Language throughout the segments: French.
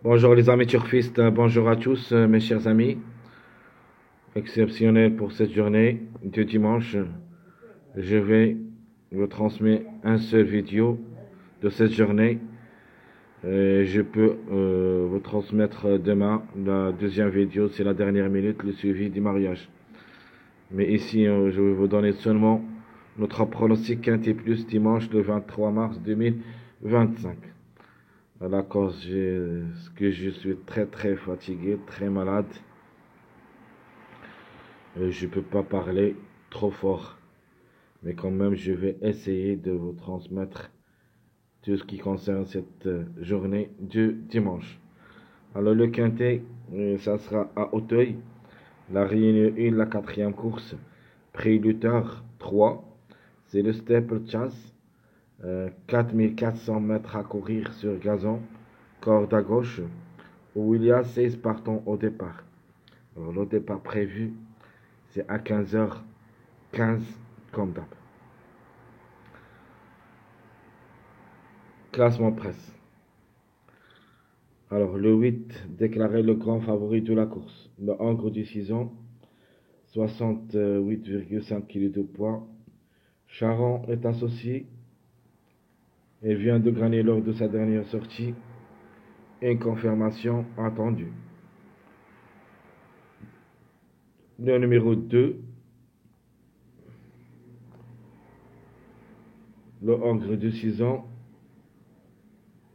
Bonjour les amis turfistes, bonjour à tous mes chers amis. Exceptionnel pour cette journée de dimanche. Je vais vous transmettre un seul vidéo de cette journée. Je peux vous transmettre demain la deuxième vidéo, c'est la dernière minute, le suivi du mariage. Mais ici, je vais vous donner seulement notre pronostic Quintet Plus dimanche le 23 mars 2025. À la cause que je suis très fatigué, très malade. Je peux pas parler trop fort, mais quand même je vais essayer de vous transmettre tout ce qui concerne cette journée du dimanche. Alors le quintet, ça sera à Auteuil, la Réunion 1, la quatrième course, Prix Luther 3, c'est le Steeple Chase, 4400 mètres à courir sur gazon, corde à gauche, où il y a 16 partants au départ. Alors le départ prévu, c'est à 15h15 comme d'hab. Classement presse. Alors le 8 déclaré le grand favori de la course. Le Angre du 6 ans, 68,5 kg de poids. Charon est associé et vient de gagner lors de sa dernière sortie. Une confirmation attendue. Le numéro 2, le Angre de 6 ans,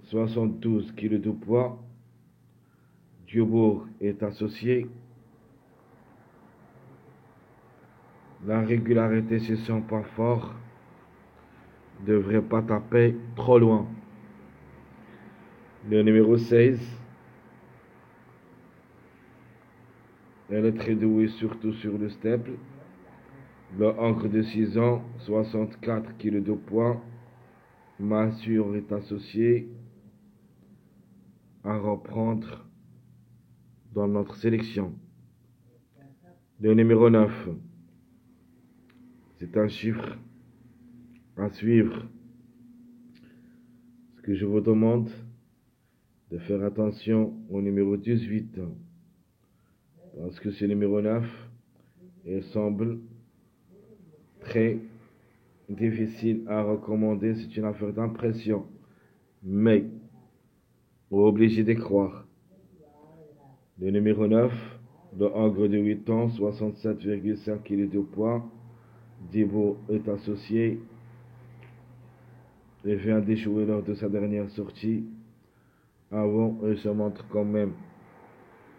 72 kg de poids. Diobourg est associé. La régularité sur son point fort ne devrait pas taper trop loin. Le numéro 16, elle est très douée surtout sur le steple. Le Angre de 6 ans, 64 kg de poids. Massure est associé à reprendre dans notre sélection. Le numéro 9, c'est un chiffre à suivre. Ce que je vous demande de faire attention au numéro 18, parce que ce numéro 9, il semble très difficile à recommander, c'est une affaire d'impression. Mais, obligé d'y croire. Le numéro 9, le Angre de 8 ans, 67,5 kg de poids. Dibo est associé et vient d'échouer lors de sa dernière sortie. Avant, il se montre quand même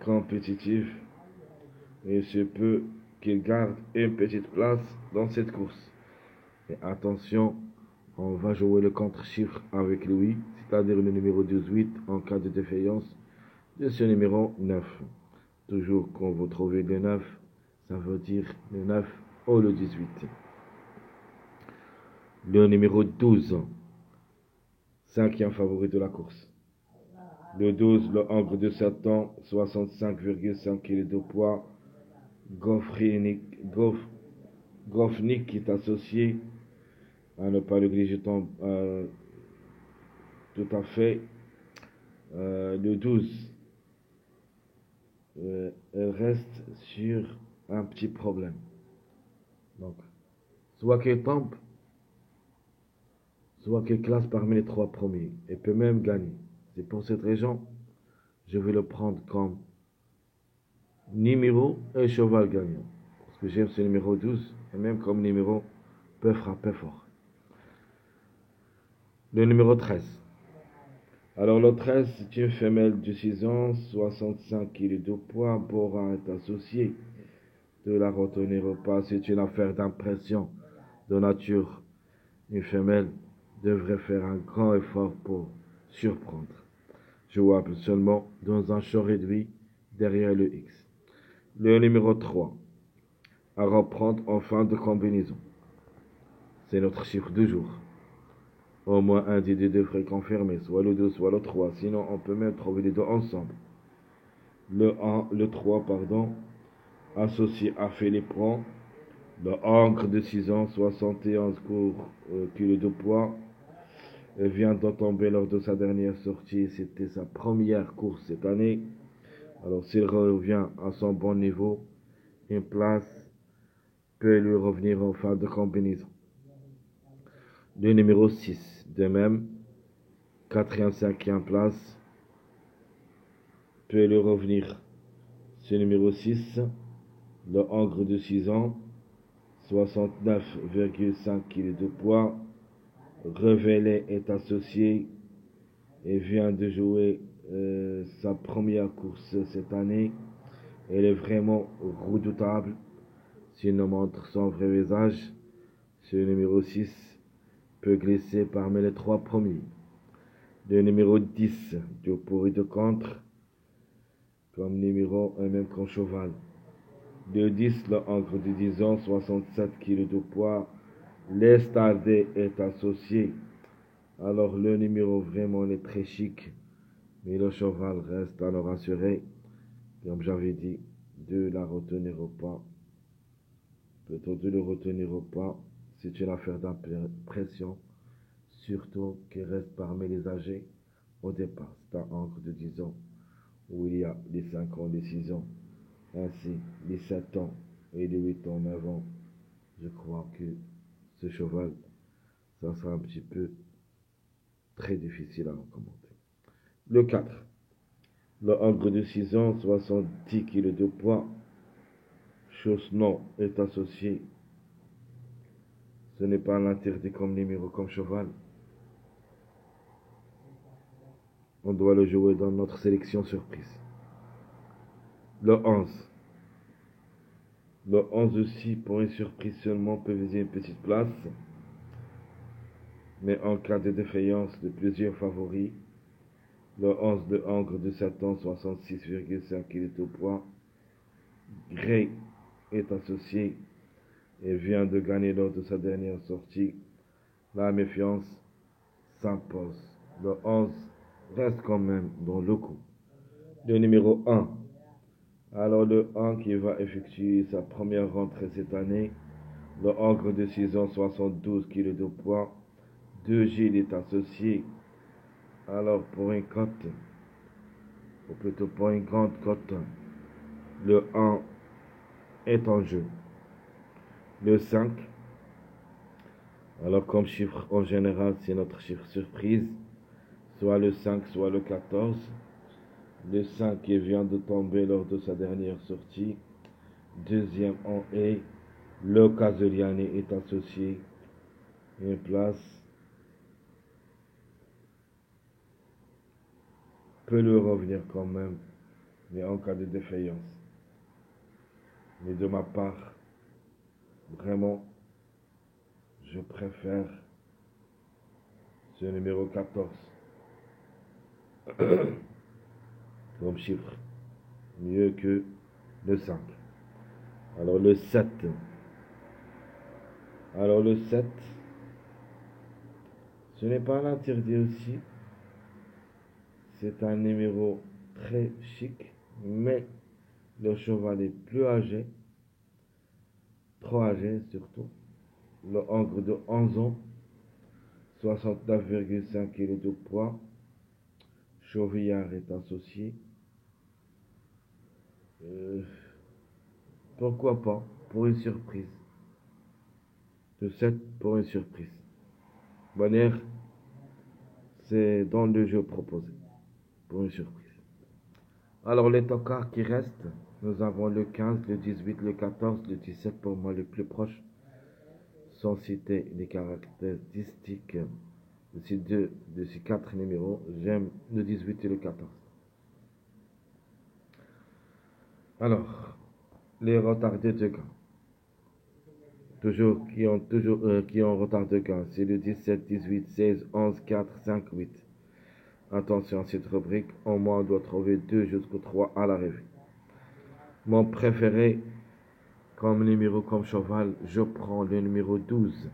compétitif et il se peut qu'il garde une petite place dans cette course. Et attention, on va jouer le contre-chiffre avec lui, c'est-à-dire le numéro 18 en cas de défaillance de ce numéro 9. Toujours quand vous trouvez le 9, ça veut dire le 9 ou le 18. Le numéro 12, cinquième favori de la course. Le 12, le Angre de 7 ans, 65,5 kg de poids. Goffnik qui est associé à ne pas négliger tout à fait. Le 12, elle reste sur un petit problème. Donc, soit qu'elle tombe, soit qu'elle classe parmi les 3 premiers, et peut même gagner. C'est pour cette raison, je vais le prendre comme numéro et cheval gagnant. Parce que j'aime ce numéro 12, et même comme numéro, peut frapper fort. Le numéro 13. Alors le 13, c'est une femelle de 6 ans, 65 kg de poids. Borin est associé. De la retenir ou pas, c'est une affaire d'impression de nature. Une femelle devrait faire un grand effort pour surprendre. Jouable seulement dans un champ réduit derrière le X. Le numéro 3, à reprendre en fin de combinaison. C'est notre chiffre du jour. Au moins un des deux devrait confirmer, soit le 2, soit le 3. Sinon, on peut même trouver les deux ensemble. Le 3, associé à Philippe Pran. Le Angre de 6 ans, 71 kg de poids. Il vient de tomber lors de sa dernière sortie. C'était sa première course cette année. Alors s'il revient à son bon niveau, une place peut lui revenir en fin de combinaison. Le numéro 6, de même, 4e, 5e place, peut lui revenir. Ce numéro 6, le Hongre de 6 ans, 69,5 kg de poids, révélé est associé et vient de jouer sa première course cette année. Elle est vraiment redoutable. S'il nous montre son vrai visage, ce numéro 6 peut glisser parmi les 3 premiers. Le numéro 10, de pour et de contre, comme numéro et même comme cheval. Le 10, le Hongre de 10 ans, 67 kg de poids. L'Estardé est associé. Alors le numéro vraiment est très chic, mais le cheval reste à le rassurer. Comme j'avais dit, de la retenir ou pas. Plutôt de le retenir ou pas, c'est une affaire d'impression. Surtout qu'il reste parmi les âgés au départ. C'est un Hongre de 10 ans, où il y a les 5 ans, les 6 ans, ainsi les 7 ans et les 8 ans, 9 ans. Je crois que ce cheval, ça sera un petit peu très difficile à recommander. Le 4, le Hongre de 6 ans, 70 kg de poids. Chosnon est associé. Ce n'est pas un interdit comme numéro, comme cheval. On doit le jouer dans notre sélection surprise. Le 11. Le 11 aussi, pour une surprise seulement, peut viser une petite place. Mais en cas de défaillance de plusieurs favoris, le 11 de Hongre de 7 ans, 66,5 kg de poids. Gray est associé et vient de gagner lors de sa dernière sortie. La méfiance s'impose. Le 11 reste quand même dans le coup. Le numéro 1. Alors le 1 qui va effectuer sa première rentrée cette année. Le Hongre de 6 ans, 72 kg de poids. 2 Gilles est associé. Alors pour une cote, ou plutôt pour une grande cote, le 1 est en jeu. Le 5. Alors comme chiffre en général, c'est notre chiffre surprise. Soit le 5, soit le 14. Le 5 qui vient de tomber lors de sa dernière sortie. Deuxième en est. Le Caseliani est associé. Une place peut lui revenir quand même, mais en cas de défaillance. Mais de ma part, vraiment, je préfère ce numéro 14 comme chiffre, mieux que le 5. Alors le 7. Alors le 7, ce n'est pas un interdit aussi. C'est un numéro très chic, mais le cheval est plus âgé, trop âgé surtout. Le Hongre de 11 ans, 69,5 kg de poids. Chauvillard est associé. Pourquoi pas, pour une surprise. Le 7 pour une surprise. Bonheur, c'est dans le jeu proposé, pour une surprise. Alors les tocards qui restent, nous avons le 15, le 18, le 14, le 17 pour moi les plus proches, sans citer les caractéristiques de ces 4 numéros. J'aime le 18 et le 14. Alors, les retardés de gain. Qui ont retard de gain, c'est le 17, 18, 16, 11, 4, 5, 8. Attention à cette rubrique, au moins on doit trouver 2 jusqu'au 3 à l'arrivée. Mon préféré, comme numéro, comme cheval, je prends le numéro 12.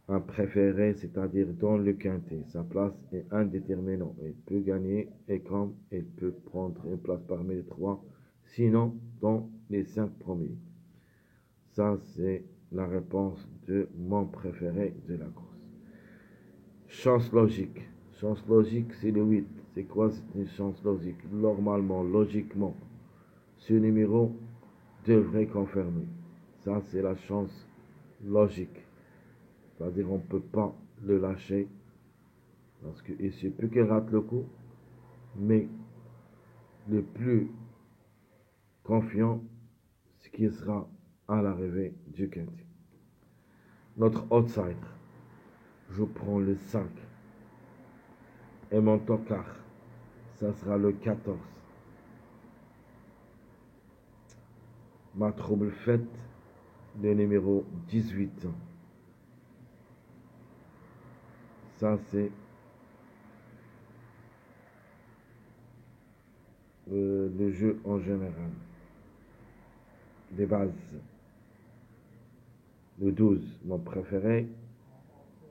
Un préféré, c'est-à-dire dans le quintet. Sa place est indéterminante. Il peut gagner et comme il peut prendre une place parmi les 3, sinon dans les 5 premiers. Ça, c'est la réponse de mon préféré de la course. Chance logique. Chance logique, c'est le 8. C'est quoi? C'est une chance logique. Normalement, logiquement, ce numéro devrait confirmer. Ça, c'est la chance logique. C'est-à-dire, on ne peut pas le lâcher. Parce qu'il se peut qu'il rate le coup. Mais le plus confiant, c'est qu'il sera à l'arrivée du quintet. Notre outsider, je prends le 5. Et mon tocard, ça sera le 14. Ma trouble faite, le numéro 18. Ça, c'est le jeu en général. Des bases. Le 12, mon préféré.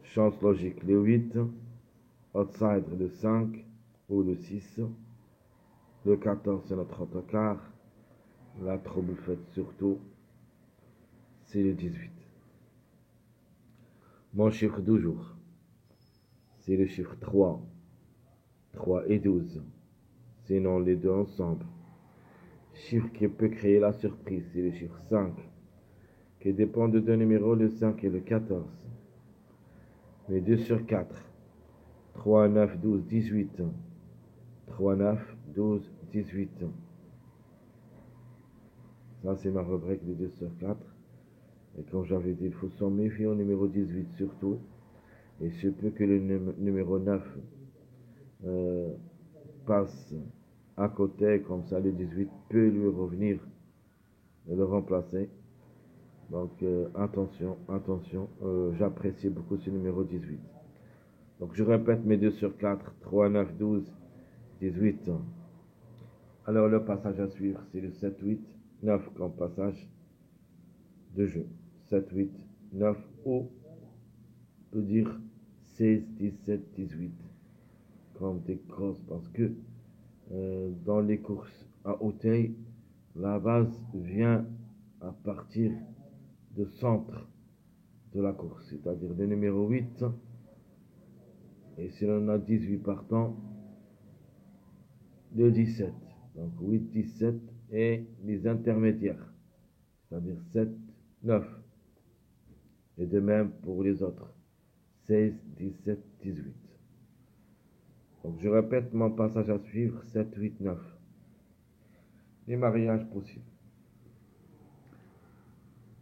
Chance logique, le 8. Outsider, le 5 ou le 6. Le 14, c'est notre autocar. La trouble faite surtout, c'est le 18. Mon chiffre du jour, c'est le chiffre 3. 3 et 12. Sinon les deux ensemble. Chiffre qui peut créer la surprise, c'est le chiffre 5. Qui dépend de deux numéros, le 5 et le 14. Mais 2 sur 4. 3, 9, 12, 18. 3, 9, 12, 18. Ça, c'est ma rubrique de 2 sur 4. Et comme j'avais dit, il faut s'en méfier au numéro 18 surtout. Et se peut que le numéro 9 passe à côté, comme ça le 18 peut lui revenir et le remplacer. Donc attention, j'apprécie beaucoup ce numéro 18. Donc je répète mes 2 sur 4, 3, 9, 12, 18. Alors le passage à suivre, c'est le 7, 8, 9 comme passage de jeu. 7, 8, 9 ou on peut dire 16, 17, 18 comme des crosses parce que dans les courses à Auteuil, la base vient à partir du centre de la course, c'est-à-dire le numéro 8. Et si l'on a 18 partants, le 17. Donc 8, 17 et les intermédiaires, c'est-à-dire 7, 9. Et de même pour les autres, 16, 17, 18. Donc je répète mon passage à suivre, 7, 8, 9. Les mariages possibles.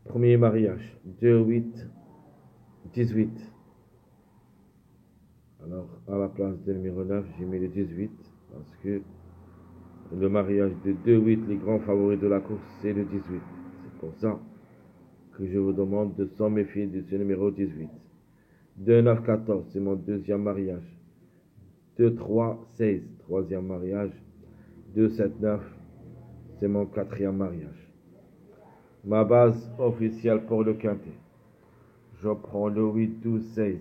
Premier mariage, 2, 8, 18. Alors, à la place du numéro 9, j'ai mis le 18, parce que le mariage de 2, 8, les grands favoris de la course, c'est le 18. C'est pour ça que je vous demande de s'en méfier de ce numéro 18. 2, 9, 14, c'est mon deuxième mariage. 2, 3, 16, troisième mariage. 2, 7, 9, c'est mon quatrième mariage. Ma base officielle pour le quintet. Je prends le 8, 12, 16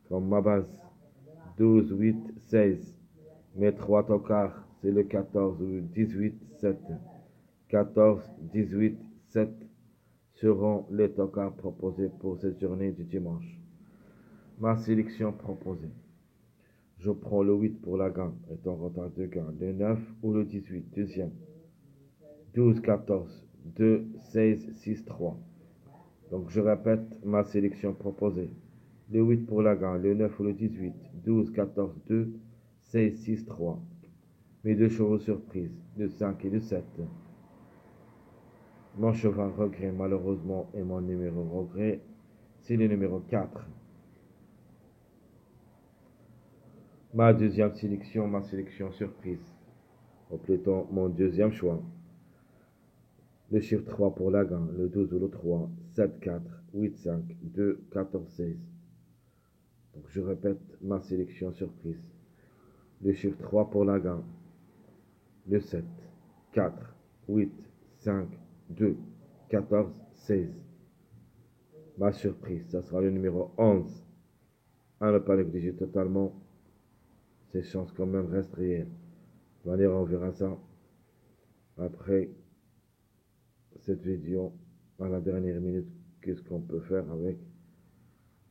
comme ma base. 12, 8, 16. Mes trois tocards, c'est le 14, 18, 7. 14, 18, 7 seront les tocards proposés pour cette journée du dimanche. Ma sélection proposée. Je prends le 8 pour la gagne, est en retard de gain. Le 9 ou le 18, deuxième. 12, 14, 2, 16, 6, 3. Donc je répète ma sélection proposée. Le 8 pour la gagne, le 9 ou le 18, 12, 14, 2, 16, 6, 3. Mes deux chevaux surprises, le 5 et le 7. Mon cheval regret, malheureusement, et mon numéro regret, c'est le numéro 4. Ma deuxième sélection, ma sélection surprise. Complétons mon deuxième choix. Le chiffre 3 pour la gagne, le 12 ou le 3, 7, 4, 8, 5, 2, 14, 16. Donc je répète ma sélection surprise. Le chiffre 3 pour la gagne, le 7, 4, 8, 5, 2, 14, 16. Ma surprise, ça sera le numéro 11. À ne pas négliger totalement, ces chances quand même restent réelles. On verra ça après cette vidéo à la dernière minute. Qu'est-ce qu'on peut faire avec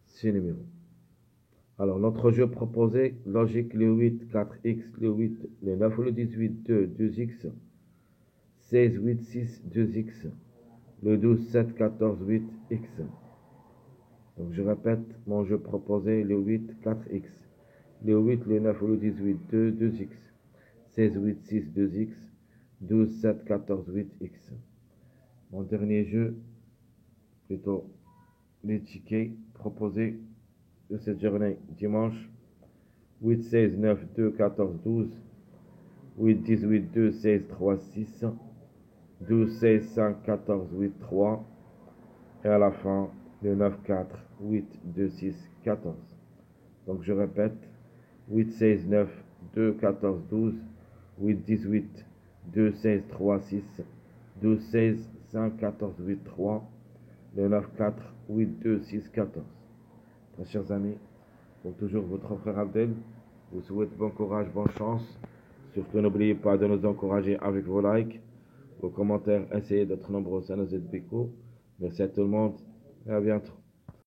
ces numéros? Alors, notre jeu proposé, logique, le 8, 4x, le 8, le 9 ou le 18, 2, 2x, 16, 8, 6, 2x, le 12, 7, 14, 8x. Donc, je répète, mon jeu proposé, le 8, 4x, le 8, le 9 ou le 18, 2, 2x, 16, 8, 6, 2x, 12, 7, 14, 8x. Mon dernier jeu, plutôt les tickets proposés de cette journée, dimanche, 8, 16, 9, 2, 14, 12, 8, 18, 2, 16, 3, 6, 12, 16, 5, 14, 8, 3, et à la fin, le 9, 4, 8, 2, 6, 14. Donc je répète, 8, 16, 9, 2, 14, 12, 8, 18, 2, 16, 3, 6, 12, 16, 5, 14, 8, 3, le 9, 4, 8, 2, 6, 14. Très chers amis, pour toujours votre frère Abdel, vous souhaite bon courage, bonne chance. Surtout n'oubliez pas de nous encourager avec vos likes, vos commentaires, essayez d'être nombreux, ça nous aide beaucoup. Merci à tout le monde et à bientôt.